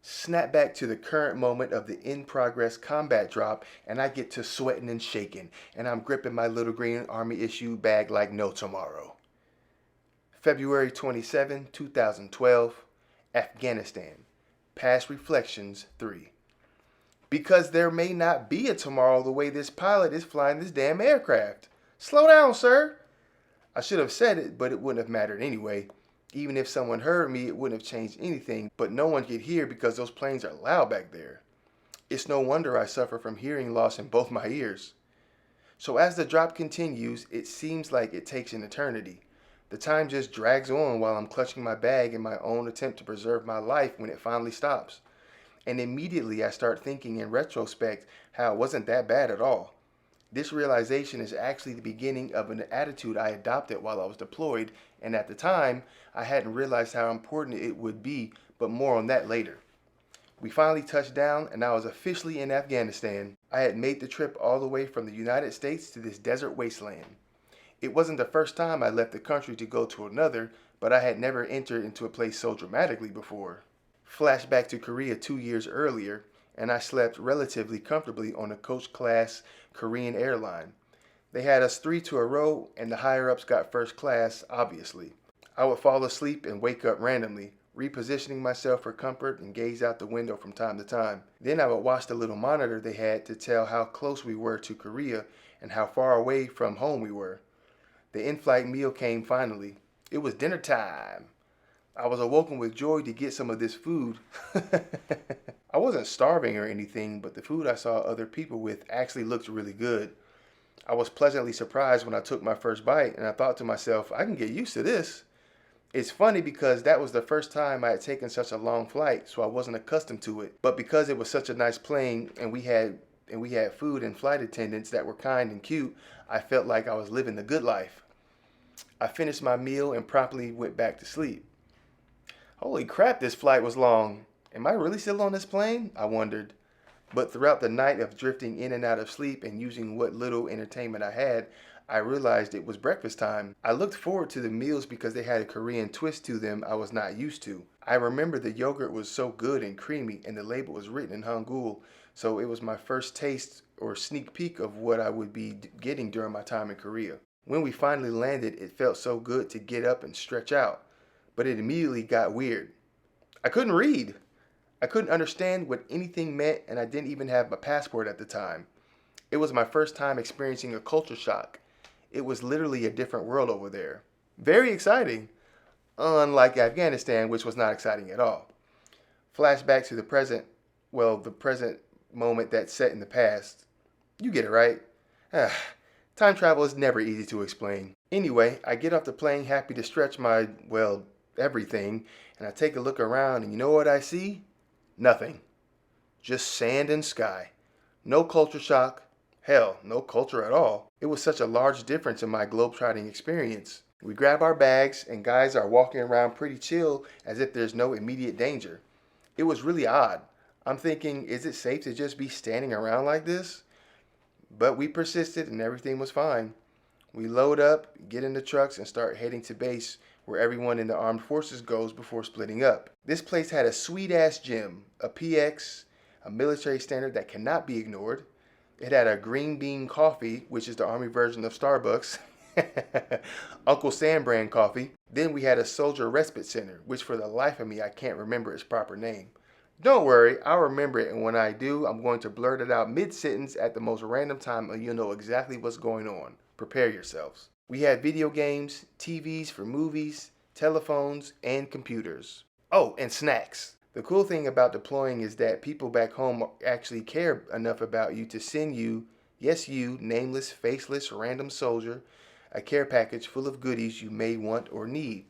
Snap back to the current moment of the in progress combat drop, and I get to sweating and shaking, and I'm gripping my little green army issue bag like no tomorrow. February 27, 2012, Afghanistan. Past Reflections 3. Because there may not be a tomorrow the way this pilot is flying this damn aircraft. Slow down, sir. I should have said it, but it wouldn't have mattered anyway. Even if someone heard me, it wouldn't have changed anything, but no one could hear because those planes are loud back there. It's no wonder I suffer from hearing loss in both my ears. So as the drop continues, it seems like it takes an eternity. The time just drags on while I'm clutching my bag in my own attempt to preserve my life when it finally stops. And immediately I start thinking in retrospect how it wasn't that bad at all. This realization is actually the beginning of an attitude I adopted while I was deployed, and at the time, I hadn't realized how important it would be, but more on that later. We finally touched down, and I was officially in Afghanistan. I had made the trip all the way from the United States to this desert wasteland. It wasn't the first time I left the country to go to another, but I had never entered into a place so dramatically before. Flashback to Korea 2 years earlier, and I slept relatively comfortably on a coach class Korean airline. They had us three to a row, and the higher ups got first class, obviously. I would fall asleep and wake up randomly, repositioning myself for comfort and gaze out the window from time to time. Then I would watch the little monitor they had to tell how close we were to Korea and how far away from home we were. The in-flight meal came finally. It was dinner time. I was awoken with joy to get some of this food. I wasn't starving or anything, but the food I saw other people with actually looked really good. I was pleasantly surprised when I took my first bite, and I thought to myself, I can get used to this. It's funny because that was the first time I had taken such a long flight, so I wasn't accustomed to it. But because it was such a nice plane and we had food and flight attendants that were kind and cute, I felt like I was living the good life. I finished my meal and promptly went back to sleep. Holy crap, this flight was long. Am I really still on this plane? I wondered. But throughout the night of drifting in and out of sleep and using what little entertainment I had, I realized it was breakfast time. I looked forward to the meals because they had a Korean twist to them I was not used to. I remember the yogurt was so good and creamy, and the label was written in Hangul, so it was my first taste or sneak peek of what I would be getting during my time in Korea. When we finally landed, it felt so good to get up and stretch out. But it immediately got weird. I couldn't read. I couldn't understand what anything meant, and I didn't even have a passport at the time. It was my first time experiencing a culture shock. It was literally a different world over there. Very exciting, unlike Afghanistan, which was not exciting at all. Flashback to the present, the present moment that's set in the past. You get it, right? Time travel is never easy to explain. Anyway, I get off the plane happy to stretch my, everything, and I take a look around, and you know what I see? Nothing. Just sand and sky. No culture shock. Hell, no culture at all. It was such a large difference in my globetrotting experience. We grab our bags, and guys are walking around pretty chill as if there's no immediate danger. It was really odd. I'm thinking, is it safe to just be standing around like this? But we persisted, and everything was fine. We load up, get in the trucks, and start heading to base where everyone in the armed forces goes before splitting up. This place had a sweet-ass gym, a PX, a military standard that cannot be ignored. It had a green bean coffee, which is the army version of Starbucks. Uncle Sam brand coffee. Then we had a soldier respite center, which for the life of me I can't remember its proper name. Don't worry, I'll remember it, and when I do, I'm going to blurt it out mid-sentence at the most random time, and you'll know exactly what's going on. Prepare yourselves. We had video games, TVs for movies, telephones, and computers. Oh, and snacks. The cool thing about deploying is that people back home actually care enough about you to send you, yes you, nameless, faceless, random soldier, a care package full of goodies you may want or need.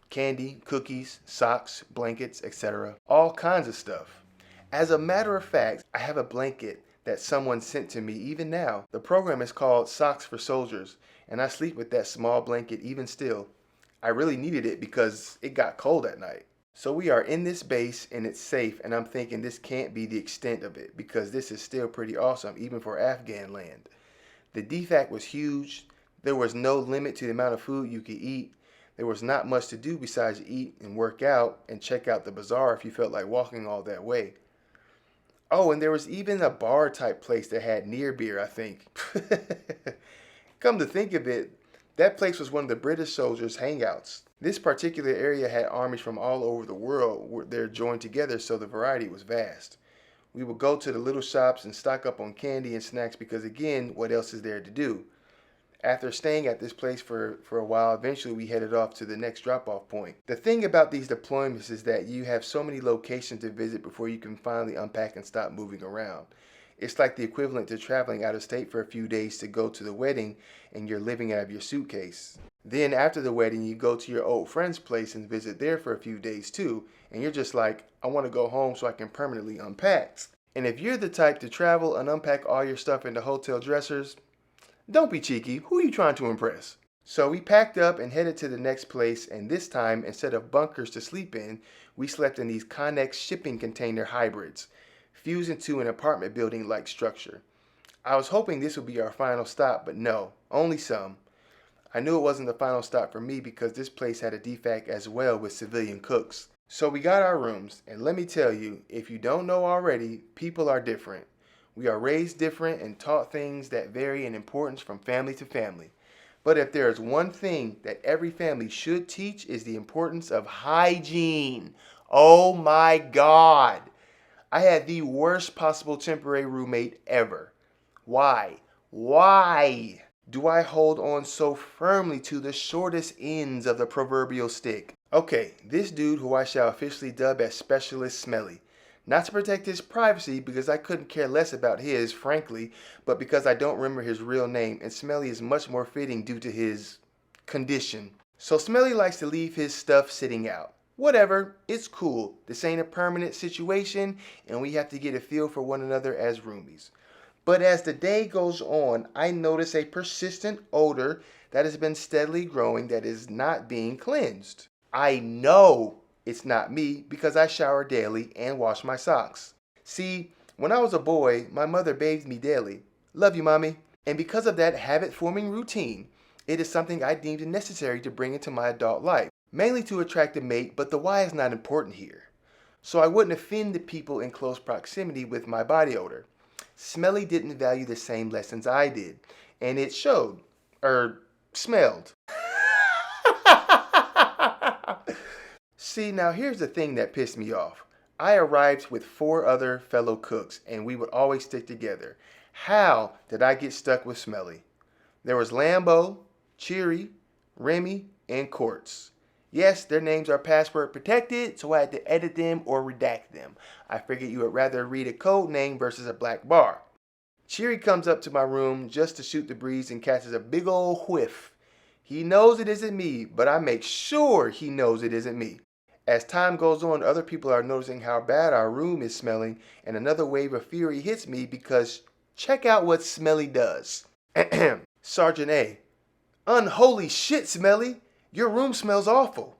Candy, cookies, socks, blankets, etc. All kinds of stuff. As a matter of fact, I have a blanket that someone sent to me even now. The program is called Socks for Soldiers, and I sleep with that small blanket even still. I really needed it because it got cold at night. So we are in this base and it's safe, and I'm thinking this can't be the extent of it because this is still pretty awesome even for Afghan land. The DFAC was huge. There was no limit to the amount of food you could eat. There was not much to do besides eat and work out and check out the bazaar if you felt like walking all that way. Oh, and there was even a bar type place that had near beer, I think. Come to think of it, that place was one of the British soldiers' hangouts. This particular area had armies from all over the world where they're joined together, so the variety was vast. We would go to the little shops and stock up on candy and snacks because, again, what else is there to do? After staying at this place for a while, eventually we headed off to the next drop off point. The thing about these deployments is that you have so many locations to visit before you can finally unpack and stop moving around. It's like the equivalent to traveling out of state for a few days to go to the wedding and you're living out of your suitcase. Then after the wedding, you go to your old friend's place and visit there for a few days too, and you're just like, I want to go home so I can permanently unpack. And if you're the type to travel and unpack all your stuff into hotel dressers, don't be cheeky. Who are you trying to impress? So we packed up and headed to the next place, and this time, instead of bunkers to sleep in, we slept in these Connex shipping container hybrids, fused into an apartment building like structure. I was hoping this would be our final stop, but no, only some. I knew it wasn't the final stop for me because this place had a defect as well with civilian cooks. So we got our rooms, and let me tell you, if you don't know already, people are different. We are raised different and taught things that vary in importance from family to family. But if there is one thing that every family should teach is the importance of hygiene. Oh my God. I had the worst possible temporary roommate ever. Why? Why do I hold on so firmly to the shortest ends of the proverbial stick? Okay, this dude who I shall officially dub as Specialist Smelly. Not to protect his privacy because I couldn't care less about his, frankly, but because I don't remember his real name and Smelly is much more fitting due to his condition. So Smelly likes to leave his stuff sitting out. Whatever, it's cool. This ain't a permanent situation and we have to get a feel for one another as roomies. But as the day goes on, I notice a persistent odor that has been steadily growing that is not being cleansed. I know it's not me because I shower daily and wash my socks. See, when I was a boy, my mother bathed me daily. Love you, mommy. And because of that habit-forming routine, it is something I deemed necessary to bring into my adult life, mainly to attract a mate, but the why is not important here. So I wouldn't offend the people in close proximity with my body odor. Smelly didn't value the same lessons I did, and it showed, smelled. See, now here's the thing that pissed me off. I arrived with 4 other fellow cooks, and we would always stick together. How did I get stuck with Smelly? There was Lambo, Cheery, Remy, and Quartz. Yes, their names are password protected, so I had to edit them or redact them. I figured you would rather read a code name versus a black bar. Cheery comes up to my room just to shoot the breeze and catches a big old whiff. He knows it isn't me, but I make sure he knows it isn't me. As time goes on, other people are noticing how bad our room is smelling, and another wave of fury hits me because check out what Smelly does. Sergeant A. Unholy shit, Smelly! Your room smells awful.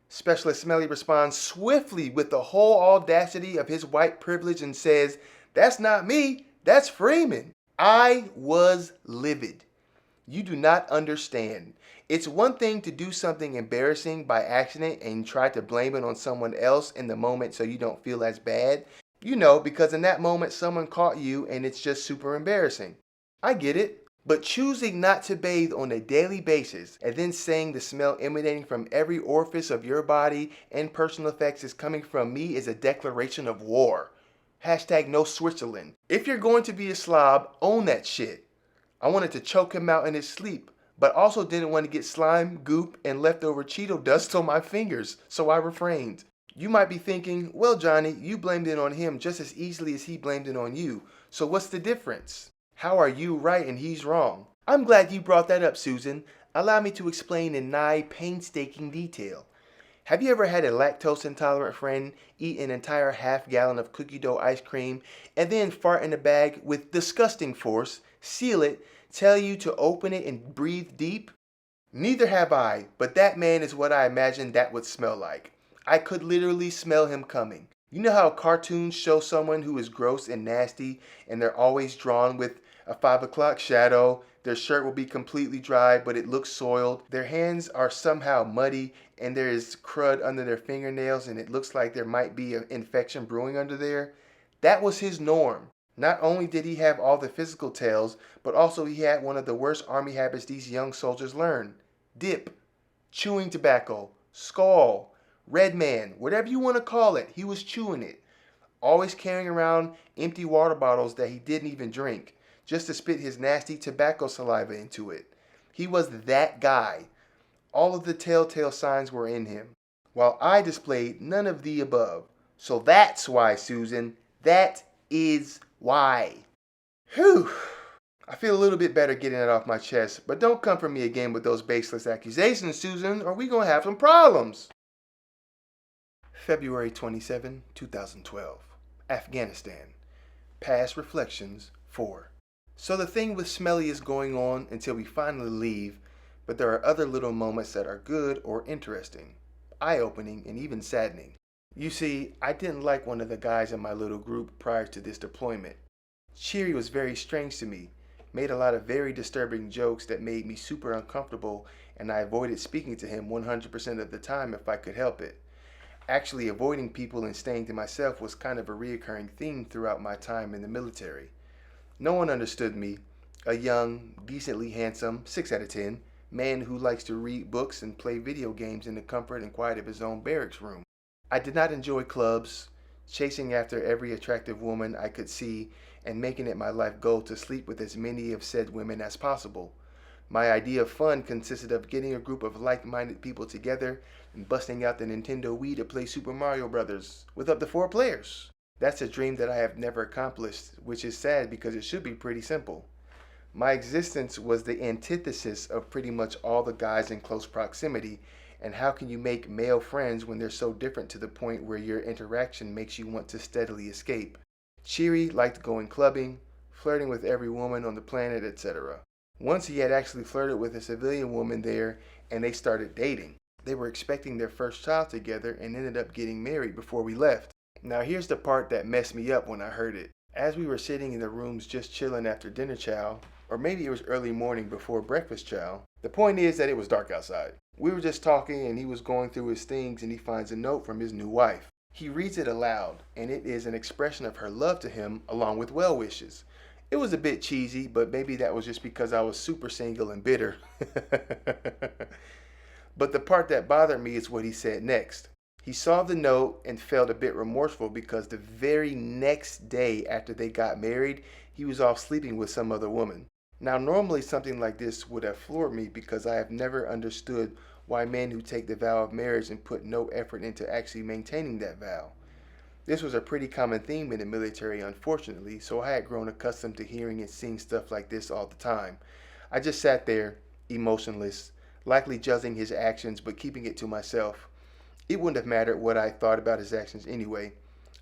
Specialist Smelly responds swiftly with the whole audacity of his white privilege and says, That's not me, that's Freeman. I was livid. You do not understand. It's one thing to do something embarrassing by accident and try to blame it on someone else in the moment so you don't feel as bad. You know, because in that moment someone caught you and it's just super embarrassing. I get it. But choosing not to bathe on a daily basis and then saying the smell emanating from every orifice of your body and personal effects is coming from me is a declaration of war. Hashtag no Switzerland. If you're going to be a slob, own that shit. I wanted to choke him out in his sleep, but also didn't want to get slime, goop, and leftover Cheeto dust on my fingers, so I refrained. You might be thinking, well, Johnny, you blamed it on him just as easily as he blamed it on you, so what's the difference? How are you right and he's wrong? I'm glad you brought that up, Susan. Allow me to explain in nigh painstaking detail. Have you ever had a lactose intolerant friend eat an entire half-gallon of cookie dough ice cream and then fart in a bag with disgusting force, seal it, tell you to open it and breathe deep? Neither have I, but that man is what I imagined that would smell like. I could literally smell him coming. You know how cartoons show someone who is gross and nasty and they're always drawn with A 5 o'clock shadow. Their shirt will be completely dry, but it looks soiled. Their hands are somehow muddy, and there is crud under their fingernails, and it looks like there might be an infection brewing under there. That was his norm. Not only did he have all the physical tales, but also he had one of the worst army habits these young soldiers learn: dip, chewing tobacco, skull, red man, whatever you want to call it, he was chewing it. Always carrying around empty water bottles that he didn't even drink, just to spit his nasty tobacco saliva into it. He was that guy. All of the telltale signs were in him, while I displayed none of the above. So that's why, Susan. That is why. Whew. I feel a little bit better getting it off my chest, but don't come for me again with those baseless accusations, Susan, or we gonna have some problems. February 27, 2012. Afghanistan. Past Reflections 4. So the thing with Smelly is going on until we finally leave, but there are other little moments that are good or interesting, eye-opening, and even saddening. You see, I didn't like one of the guys in my little group prior to this deployment. Cheery was very strange to me, made a lot of very disturbing jokes that made me super uncomfortable, and I avoided speaking to him 100% of the time if I could help it. Actually, avoiding people and staying to myself was kind of a reoccurring theme throughout my time in the military. No one understood me, a young, decently handsome, 6 out of 10, man who likes to read books and play video games in the comfort and quiet of his own barracks room. I did not enjoy clubs, chasing after every attractive woman I could see and making it my life goal to sleep with as many of said women as possible. My idea of fun consisted of getting a group of like-minded people together and busting out the Nintendo Wii to play Super Mario Bros. With up to 4 players. That's a dream that I have never accomplished, which is sad because it should be pretty simple. My existence was the antithesis of pretty much all the guys in close proximity, and how can you make male friends when they're so different to the point where your interaction makes you want to steadily escape? Cheery liked going clubbing, flirting with every woman on the planet, etc. Once he had actually flirted with a civilian woman there, and they started dating. They were expecting their first child together and ended up getting married before we left. Now here's the part that messed me up when I heard it. As we were sitting in the rooms just chilling after dinner chow, or maybe it was early morning before breakfast chow, the point is that it was dark outside. We were just talking and he was going through his things and he finds a note from his new wife. He reads it aloud, and it is an expression of her love to him along with well wishes. It was a bit cheesy, but maybe that was just because I was super single and bitter. But the part that bothered me is what he said next. He saw the note and felt a bit remorseful because the very next day after they got married, he was off sleeping with some other woman. Now, normally something like this would have floored me because I have never understood why men who take the vow of marriage and put no effort into actually maintaining that vow. This was a pretty common theme in the military, unfortunately, so I had grown accustomed to hearing and seeing stuff like this all the time. I just sat there, emotionless, likely judging his actions but keeping it to myself. It wouldn't have mattered what I thought about his actions anyway.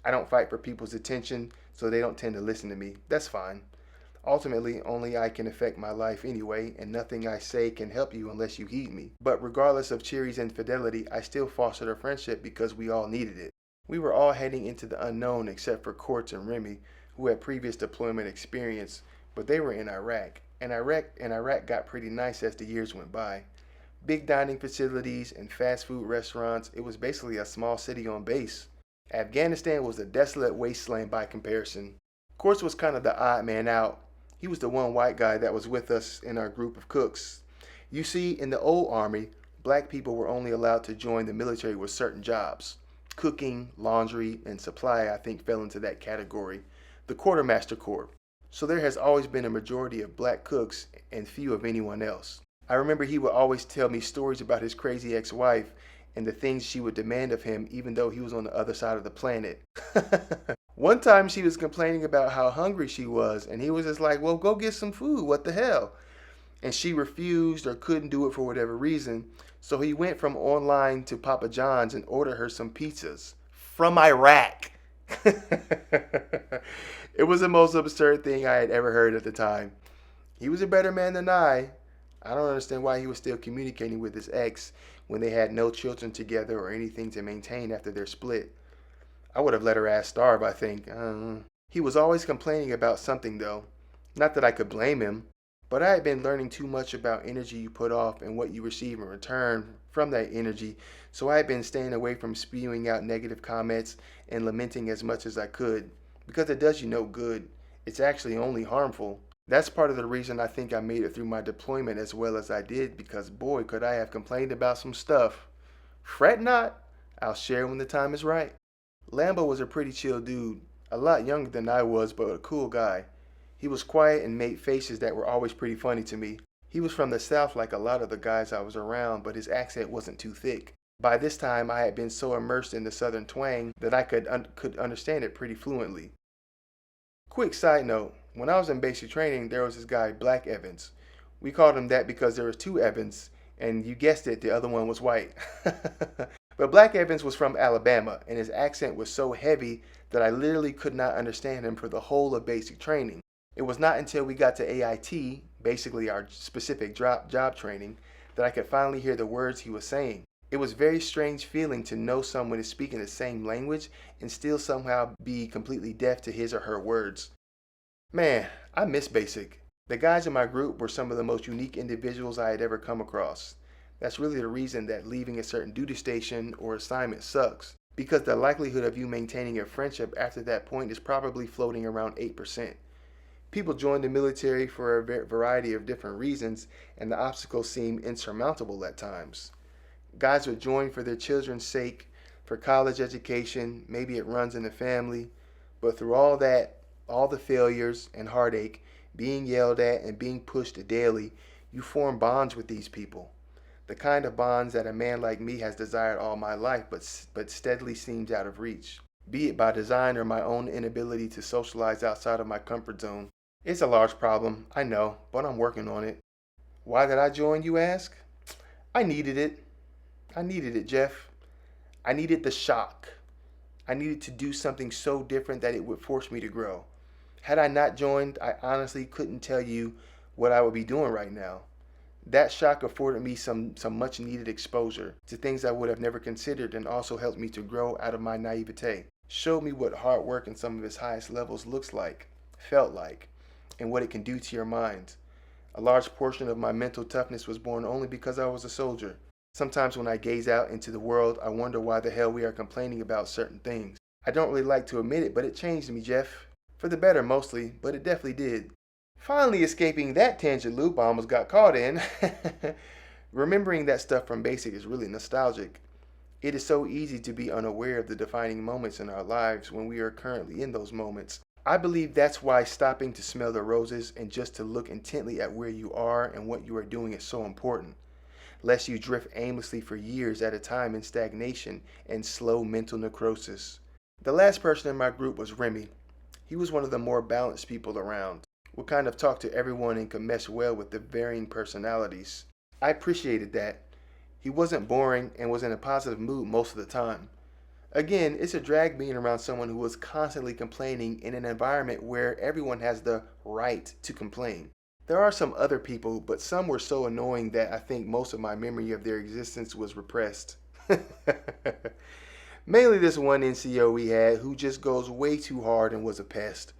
I don't fight for people's attention, so they don't tend to listen to me. That's fine. Ultimately, only I can affect my life anyway, and nothing I say can help you unless you heed me. But regardless of Cheery's infidelity, I still fostered a friendship because we all needed it. We were all heading into the unknown except for Quartz and Remy, who had previous deployment experience, but they were in Iraq. And Iraq got pretty nice as the years went by. Big dining facilities and fast food restaurants. It was basically a small city on base. Afghanistan was a desolate wasteland by comparison. Quartz was kind of the odd man out. He was the one white guy that was with us in our group of cooks. You see, in the old army, black people were only allowed to join the military with certain jobs. Cooking, laundry, and supply, I think, fell into that category. The Quartermaster Corps. So there has always been a majority of black cooks and few of anyone else. I remember he would always tell me stories about his crazy ex-wife and the things she would demand of him even though he was on the other side of the planet. One time she was complaining about how hungry she was, and he was just like, well, go get some food, what the hell? And she refused or couldn't do it for whatever reason, so he went from online to Papa John's and ordered her some pizzas from Iraq. It was the most absurd thing I had ever heard at the time. He was a better man than I. I don't understand why he was still communicating with his ex when they had no children together or anything to maintain after their split. I would have let her ass starve, I think. He was always complaining about something, though. Not that I could blame him, but I had been learning too much about energy you put off and what you receive in return from that energy, so I had been staying away from spewing out negative comments and lamenting as much as I could, because it does you no good. It's actually only harmful. That's part of the reason I think I made it through my deployment as well as I did, because boy, could I have complained about some stuff. Fret not, I'll share when the time is right. Lambo was a pretty chill dude, a lot younger than I was, but a cool guy. He was quiet and made faces that were always pretty funny to me. He was from the South like a lot of the guys I was around, but his accent wasn't too thick. By this time, I had been so immersed in the Southern twang that I could understand it pretty fluently. Quick side note, when I was in basic training, there was this guy, Black Evans. We called him that because there was two Evans, and you guessed it, the other one was white. But Black Evans was from Alabama, and his accent was so heavy that I literally could not understand him for the whole of basic training. It was not until we got to AIT, basically our specific job training, that I could finally hear the words he was saying. It was a very strange feeling to know someone is speaking the same language and still somehow be completely deaf to his or her words. Man, I miss basic. The guys in my group were some of the most unique individuals I had ever come across. That's really the reason that leaving a certain duty station or assignment sucks, because the likelihood of you maintaining a friendship after that point is probably floating around 8%. People join the military for a variety of different reasons, and the obstacles seem insurmountable at times. Guys would join for their children's sake, for college education, maybe it runs in the family, but through all that, all the failures and heartache, being yelled at and being pushed daily, you form bonds with these people. The kind of bonds that a man like me has desired all my life, but steadily seems out of reach. Be it by design or my own inability to socialize outside of my comfort zone. It's a large problem, I know, but I'm working on it. Why did I join, you ask? I needed it. I needed it, Jeff. I needed the shock. I needed to do something so different that it would force me to grow. Had I not joined, I honestly couldn't tell you what I would be doing right now. That shock afforded me some much needed exposure to things I would have never considered, and also helped me to grow out of my naivete. Showed me what hard work in some of its highest levels looks like, felt like, and what it can do to your mind. A large portion of my mental toughness was born only because I was a soldier. Sometimes when I gaze out into the world, I wonder why the hell we are complaining about certain things. I don't really like to admit it, but it changed me, Jeff. For the better mostly, but it definitely did. Finally escaping that tangent loop I almost got caught in. Remembering that stuff from basic is really nostalgic. It is so easy to be unaware of the defining moments in our lives when we are currently in those moments. I believe that's why stopping to smell the roses and just to look intently at where you are and what you are doing is so important, lest you drift aimlessly for years at a time in stagnation and slow mental necrosis. The last person in my group was Remy. He was one of the more balanced people around, would kind of talk to everyone and could mesh well with the varying personalities. I appreciated that. He wasn't boring and was in a positive mood most of the time. Again, it's a drag being around someone who was constantly complaining in an environment where everyone has the right to complain. There are some other people, but some were so annoying that I think most of my memory of their existence was repressed. Mainly this one NCO we had who just goes way too hard and was a pest.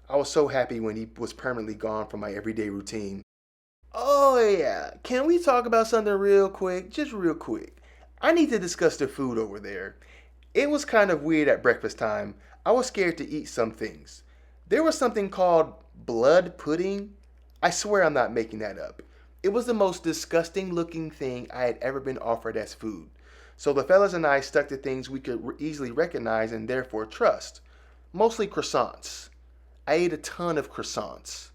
I was so happy when he was permanently gone from my everyday routine. Oh yeah, can we talk about something real quick? Just real quick. I need to discuss the food over there. It was kind of weird at breakfast time. I was scared to eat some things. There was something called blood pudding. I swear I'm not making that up. It was the most disgusting looking thing I had ever been offered as food. So the fellas and I stuck to things we could easily recognize and therefore trust. Mostly croissants. I ate a ton of croissants.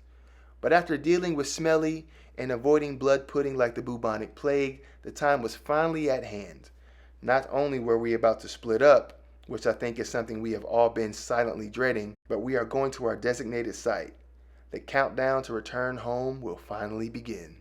But after dealing with smelly and avoiding blood pudding like the bubonic plague, the time was finally at hand. Not only were we about to split up, which I think is something we have all been silently dreading, but we are going to our designated site. The countdown to return home will finally begin.